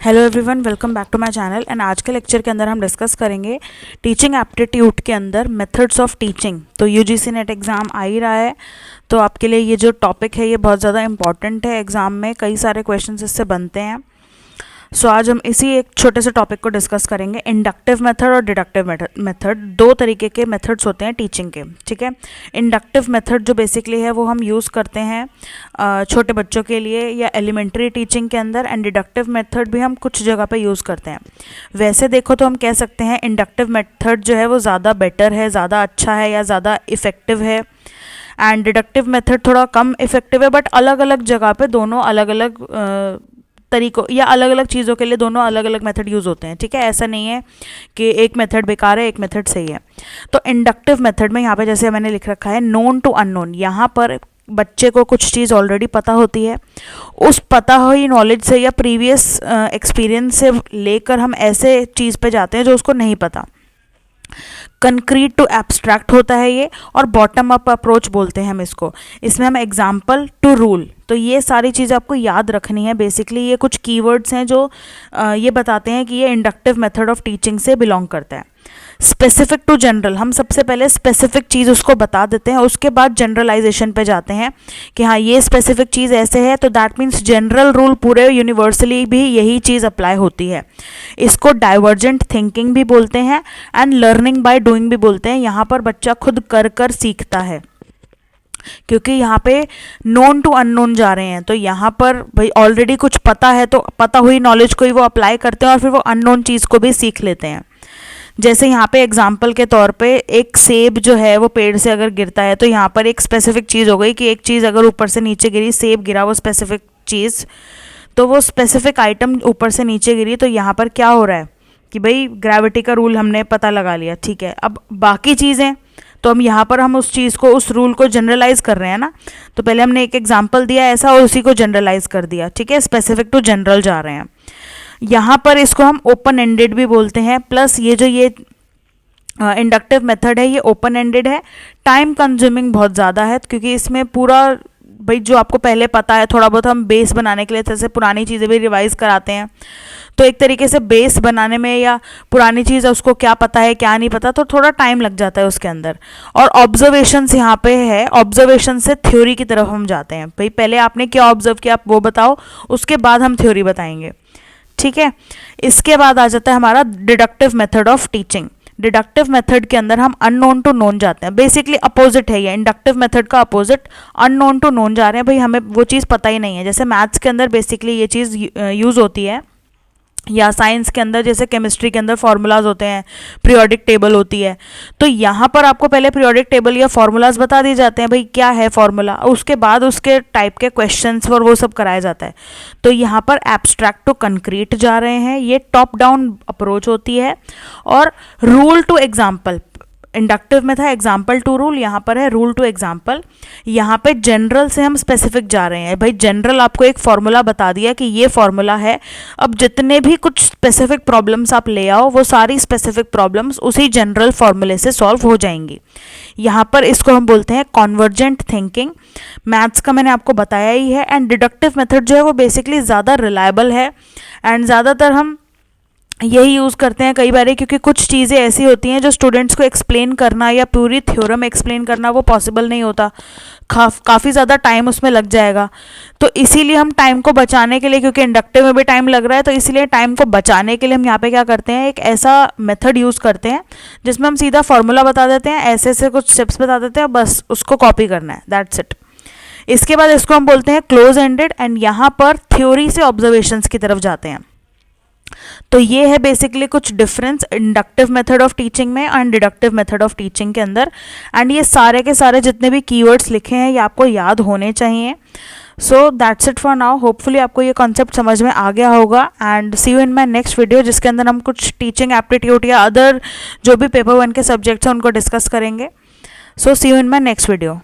Hello everyone, welcome back to my channel. And आज के lecture के अंदर हम डिस्कस करेंगे टीचिंग एप्टीट्यूड के अंदर मेथड्स ऑफ टीचिंग। तो यूजीसी नेट एग्ज़ाम आ ही रहा है, तो आपके लिए ये जो टॉपिक है ये बहुत ज़्यादा इंपॉर्टेंट है। एग्ज़ाम में कई सारे क्वेश्चंस इससे बनते हैं। सो आज हम इसी एक छोटे से टॉपिक को डिस्कस करेंगे। इंडक्टिव मेथड और डिडक्टिव मेथड, दो तरीके के मेथड्स होते हैं टीचिंग के, ठीक है। इंडक्टिव मेथड जो बेसिकली है वो हम यूज़ करते हैं छोटे बच्चों के लिए या एलिमेंट्री टीचिंग के अंदर। एंड डिडक्टिव मेथड भी हम कुछ जगह पे यूज़ करते हैं। वैसे देखो तो हम कह सकते हैं इंडक्टिव मेथड जो है वो ज़्यादा बेटर है, ज़्यादा अच्छा है या ज़्यादा इफ़ेक्टिव है। एंड डिडक्टिव मेथड थोड़ा कम इफ़ेक्टिव है, बट अलग अलग जगह पे दोनों अलग अलग तरीकों या अलग अलग चीज़ों के लिए दोनों अलग अलग मेथड यूज़ होते हैं, ठीक है। ऐसा नहीं है कि एक मेथड बेकार है, एक मेथड सही है। तो इंडक्टिव मेथड में यहाँ पे जैसे मैंने लिख रखा है नोन टू अननोन, यहाँ पर बच्चे को कुछ चीज़ ऑलरेडी पता होती है, उस पता हुई नॉलेज से या प्रीवियस एक्सपीरियंस से लेकर हम ऐसे चीज़ पे जाते हैं जो उसको नहीं पता। कंक्रीट टू एब्स्ट्रैक्ट होता है ये, और बॉटम अप अप्रोच बोलते हैं हम इसको। इसमें हम एग्जाम्पल टू रूल, तो ये सारी चीज़ें आपको याद रखनी है। बेसिकली ये कुछ कीवर्ड्स हैं जो ये बताते हैं कि ये इंडक्टिव मेथड ऑफ टीचिंग से बिलोंग करता है। स्पेसिफिक टू जनरल, हम सबसे पहले स्पेसिफिक चीज़ उसको बता देते हैं, उसके बाद जनरलाइजेशन पे जाते हैं कि हाँ ये स्पेसिफिक चीज़ ऐसे है, तो दैट मीन्स जनरल रूल पूरे यूनिवर्सली भी यही चीज़ अप्लाई होती है। इसको डाइवर्जेंट थिंकिंग भी बोलते हैं एंड लर्निंग बाय डूइंग भी बोलते हैं। यहाँ पर बच्चा खुद कर कर सीखता है, क्योंकि यहाँ पे नोन टू अननोन जा रहे हैं। तो यहाँ पर भाई ऑलरेडी कुछ पता है, तो पता हुई नॉलेज को ही वो अप्लाई करते हैं और फिर वो अननोन चीज़ को भी सीख लेते हैं। जैसे यहाँ पे एग्जाम्पल के तौर पे एक सेब जो है वो पेड़ से अगर गिरता है, तो यहाँ पर एक स्पेसिफिक चीज़ हो गई कि एक चीज़ अगर ऊपर से नीचे गिरी, सेब गिरा, वो स्पेसिफिक चीज़, तो वो स्पेसिफिक आइटम ऊपर से नीचे गिरी, तो यहाँ पर क्या हो रहा है कि भाई ग्रेविटी का रूल हमने पता लगा लिया, ठीक है। अब बाकी चीज़ें तो हम उस चीज़ को, उस रूल को जनरलाइज कर रहे हैं ना। तो पहले हमने एक एग्जाम्पल दिया ऐसा और उसी को जनरलाइज कर दिया, ठीक है। स्पेसिफिक टू जनरल जा रहे हैं। यहाँ पर इसको हम ओपन एंडेड भी बोलते हैं। प्लस ये जो ये इंडक्टिव मेथड है ये ओपन एंडेड है। टाइम कंज्यूमिंग बहुत ज़्यादा है, क्योंकि इसमें पूरा भाई जो आपको पहले पता है, थोड़ा बहुत हम बेस बनाने के लिए जैसे पुरानी चीज़ें भी रिवाइज कराते हैं, तो एक तरीके से बेस बनाने में या पुरानी चीज़ उसको क्या पता है क्या नहीं पता, तो थोड़ा टाइम लग जाता है उसके अंदर। और ऑब्जर्वेशंस यहाँ पे है, ऑब्जर्वेशन से थ्योरी की तरफ हम जाते हैं। भाई पहले आपने क्या ऑब्जर्व किया आप वो बताओ, उसके बाद हम थ्योरी बताएंगे, ठीक है। इसके बाद आ जाता है हमारा deductive method of teaching. Deductive method के अंदर हम अननोन टू नोन जाते हैं। बेसिकली अपोजिट है ये, इंडक्टिव मेथड का अपोजिट अननोन टू नोन जा रहे हैं। भाई हमें वो चीज़ पता ही नहीं है। जैसे मैथ्स के अंदर बेसिकली ये चीज़ यूज़ होती है, या साइंस के अंदर जैसे केमिस्ट्री के अंदर फार्मूलाज होते हैं, पीरियोडिक टेबल होती है। तो यहाँ पर आपको पहले पीरियोडिक टेबल या फार्मूलाज बता दिए जाते हैं, भाई क्या है फार्मूला, उसके बाद उसके टाइप के क्वेश्चंस और वो सब कराया जाता है। तो यहाँ पर एब्स्ट्रैक्ट टू कंक्रीट जा रहे हैं, ये टॉप डाउन अप्रोच होती है। और रूल टू एग्जाम्पल, इंडक्टिव में था एग्जाम्पल टू रूल, यहाँ पर है रूल टू एग्जाम्पल। यहाँ पे जनरल से हम स्पेसिफिक जा रहे हैं। भाई जनरल आपको एक फॉर्मूला बता दिया कि ये फॉर्मूला है, अब जितने भी कुछ स्पेसिफिक प्रॉब्लम्स आप ले आओ वो सारी स्पेसिफिक प्रॉब्लम्स उसी जनरल फॉर्मूले से सॉल्व हो जाएंगी। यहाँ पर इसको हम बोलते हैं कॉन्वर्जेंट थिंकिंग। मैथ्स का मैंने आपको बताया ही है। एंड डिडक्टिव मेथड जो है वो बेसिकली ज़्यादा रिलायबल है, एंड ज़्यादातर हम यही यूज़ करते हैं कई बार, क्योंकि कुछ चीज़ें ऐसी होती हैं जो स्टूडेंट्स को एक्सप्लेन करना या पूरी थ्योरम एक्सप्लेन करना वो पॉसिबल नहीं होता, काफ़ी ज़्यादा टाइम उसमें लग जाएगा। तो इसीलिए हम टाइम को बचाने के लिए, क्योंकि इंडक्टिव में भी टाइम लग रहा है, तो इसीलिए टाइम को बचाने के लिए हम यहाँ पे क्या करते हैं, एक ऐसा मेथड यूज़ करते हैं जिसमें हम सीधा फॉर्मूला बता देते हैं, ऐसे ऐसे कुछ स्टेप्स बता देते हैं, बस उसको कॉपी करना है, दैट्स इट। इसके बाद इसको हम बोलते हैं क्लोज एंडेड, एंड यहाँ पर थ्योरी से ऑब्जर्वेशंस की तरफ जाते हैं। तो ये है बेसिकली कुछ difference inductive method of teaching में and deductive method of teaching के अंदर। एंड ये सारे के सारे जितने भी कीवर्ड्स लिखे हैं ये आपको याद होने चाहिए। So that's it for now. Hopefully आपको ये कॉन्सेप्ट समझ में आ गया होगा। And see you in my next video, जिसके अंदर हम कुछ टीचिंग एप्टीट्यूड या अदर जो भी पेपर 1 के सब्जेक्ट्स हैं उनको डिस्कस करेंगे। So see you in my next video.